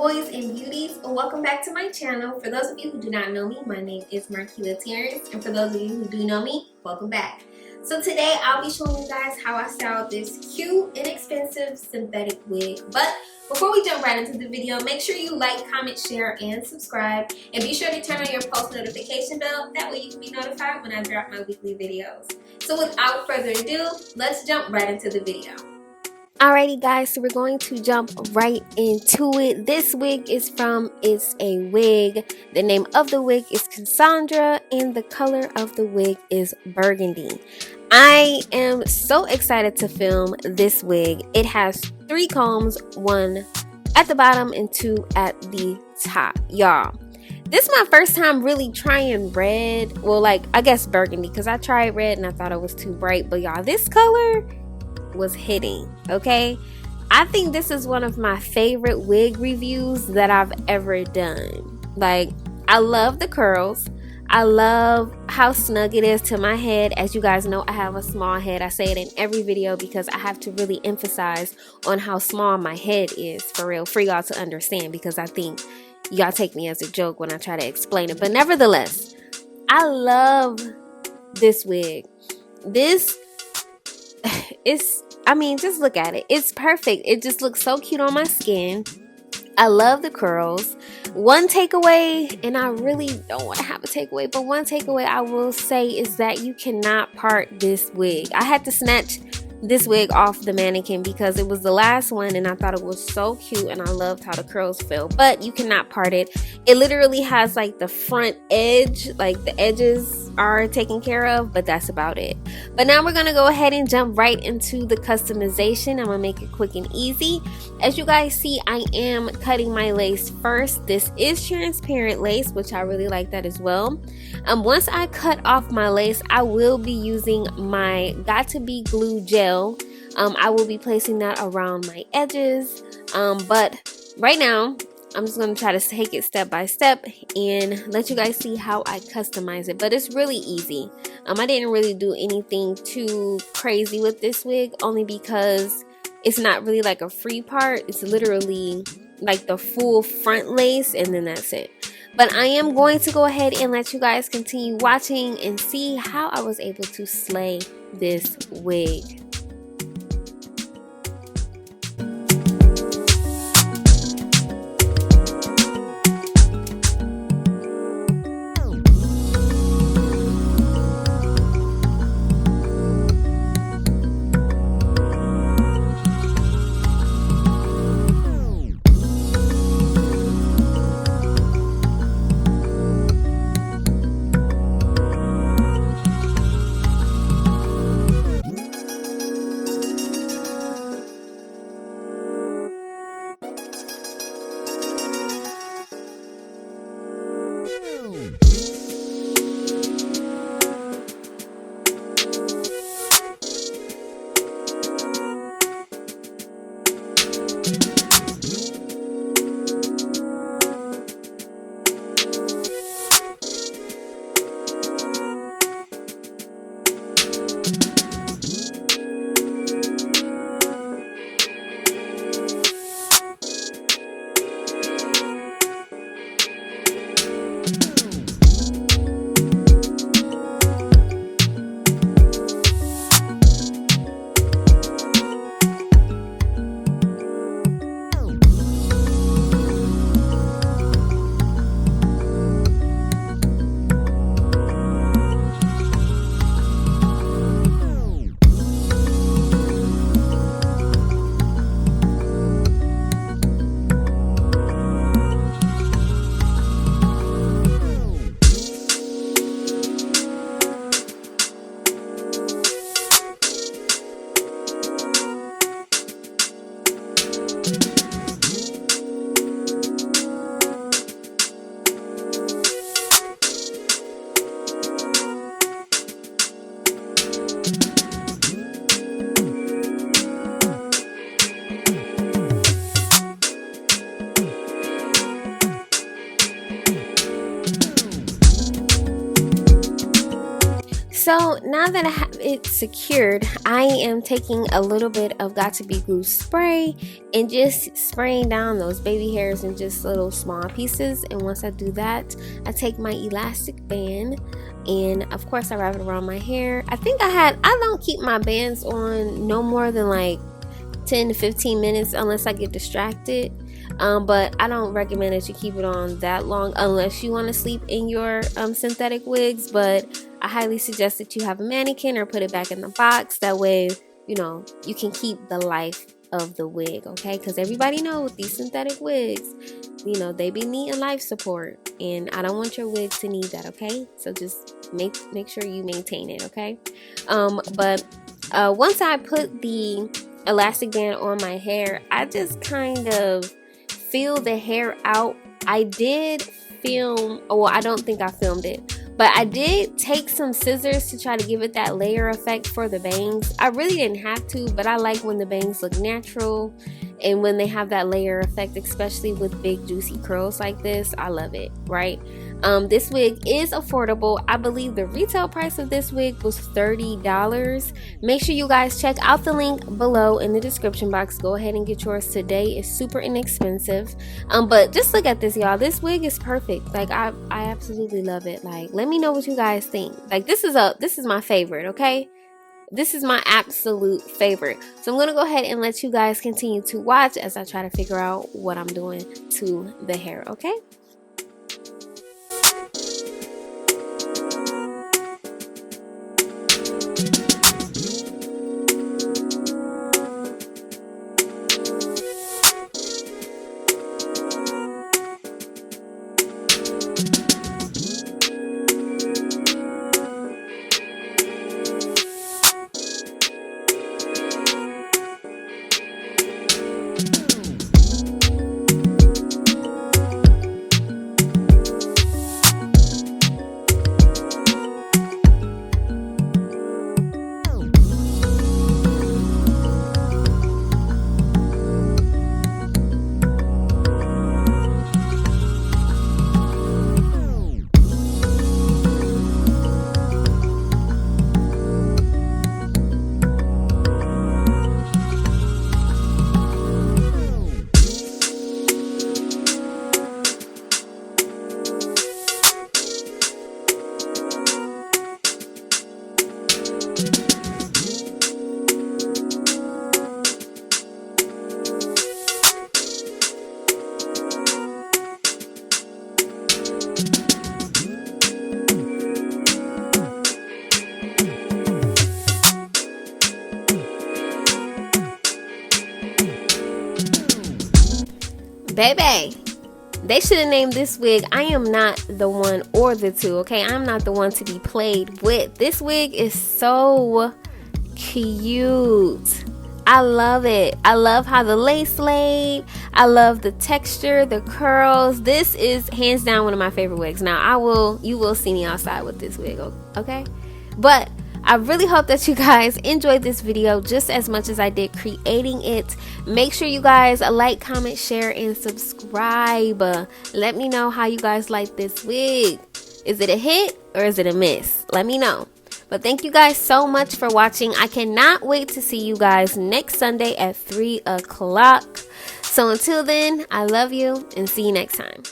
boys and beauties, welcome back to my channel. For those of you who do not know me, my name is Markela Tarrance, and for those of you who do know me, welcome back. So today I'll be showing you guys how I styled this cute, inexpensive synthetic wig. But before we jump right into the video, make sure you like, comment, share, and subscribe. And be sure to turn on your post notification bell. That way you can be notified when I drop my weekly videos. So without further ado, let's jump right into the video. Alrighty guys, so we're going to jump right into it. This wig is from It's a Wig. The name of the wig is Cassandra and the color of the wig is Burgundy. I am so excited to film this wig. It has 3 combs, 1 at the bottom and 2 at the top. Y'all, this is my first time really trying red. Well, like, I guess burgundy, because I tried red and I thought it was too bright. But y'all, this color was hitting. Okay, I think this is one of my favorite wig reviews that I've ever done. Like, I love the curls. I love how snug it is to my head. As you guys know, I have a small head. I say it in every video because I have to really emphasize on how small my head is, for real, for y'all to understand, because I think y'all take me as a joke when I try to explain it. But nevertheless, I love this wig. This is, I mean, just look at it. It's perfect. It just looks so cute on my skin. I love the curls. One takeaway, and I really don't want to have a takeaway, but one takeaway I will say is that you cannot part this wig. I had to snatch this wig off the mannequin because it was the last one and I thought it was so cute and I loved how the curls felt, but you cannot part it. It literally has like the front edge, like the edges are taken care of, but that's about it. But now we're gonna go ahead and jump right into the customization. I'm gonna make it quick and easy. As you guys see, I am cutting my lace first. This is transparent lace, which I really like that as well. Once I cut off my lace, I will be using my Got To Be glue gel. I will be placing that around my edges, but right now I'm just going to try to take it step by step and let you guys see how I customize it. But it's really easy. I didn't really do anything too crazy with this wig, only because it's not really like a free part. It's literally like the full front lace and then that's it. But I am going to go ahead and let you guys continue watching and see how I was able to slay this wig. So now that I have it secured, I am taking a little bit of Got To Be Glue spray and just spraying down those baby hairs in just little small pieces. And once I do that, I take my elastic band and of course I wrap it around my hair. I don't keep my bands on no more than like 10 to 15 minutes unless I get distracted. But I don't recommend that you keep it on that long unless you want to sleep in your synthetic wigs. But I highly suggest that you have a mannequin or put it back in the box. That way, you know, you can keep the life of the wig, okay? Because everybody knows these synthetic wigs, you know, they be needing life support, and I don't want your wig to need that, okay? So just make sure you maintain it, okay? But once I put the elastic band on my hair, I just kind of feel the hair out. I did film, well, I don't think I filmed it, but I did take some scissors to try to give it that layer effect for the bangs. I really didn't have to, but I like when the bangs look natural and when they have that layer effect, especially with big juicy curls like this. I love it, right? This wig is affordable. I believe the retail price of this wig was $30. Make sure you guys check out the link below in the description box. Go ahead and get yours today. It's super inexpensive. But just look at this, y'all. This wig is perfect. Like I absolutely love it. Like, let me know what you guys think. Like, this is my favorite, okay? This is my absolute favorite. So I'm going to go ahead and let you guys continue to watch as I try to figure out what I'm doing to the hair, okay? Baby, they should have named this wig I Am Not the One or the Two, okay? I'm not the one to be played with. This wig is so cute. I love it. I love how the lace laid. I love the texture, the curls. This is hands down one of my favorite wigs. Now, you will see me outside with this wig, okay? But I really hope that you guys enjoyed this video just as much as I did creating it. Make sure you guys like, comment, share, and subscribe. Let me know how you guys like this wig. Is it a hit or is it a miss? Let me know. But thank you guys so much for watching. I cannot wait to see you guys next Sunday at 3 o'clock. So until then, I love you and see you next time.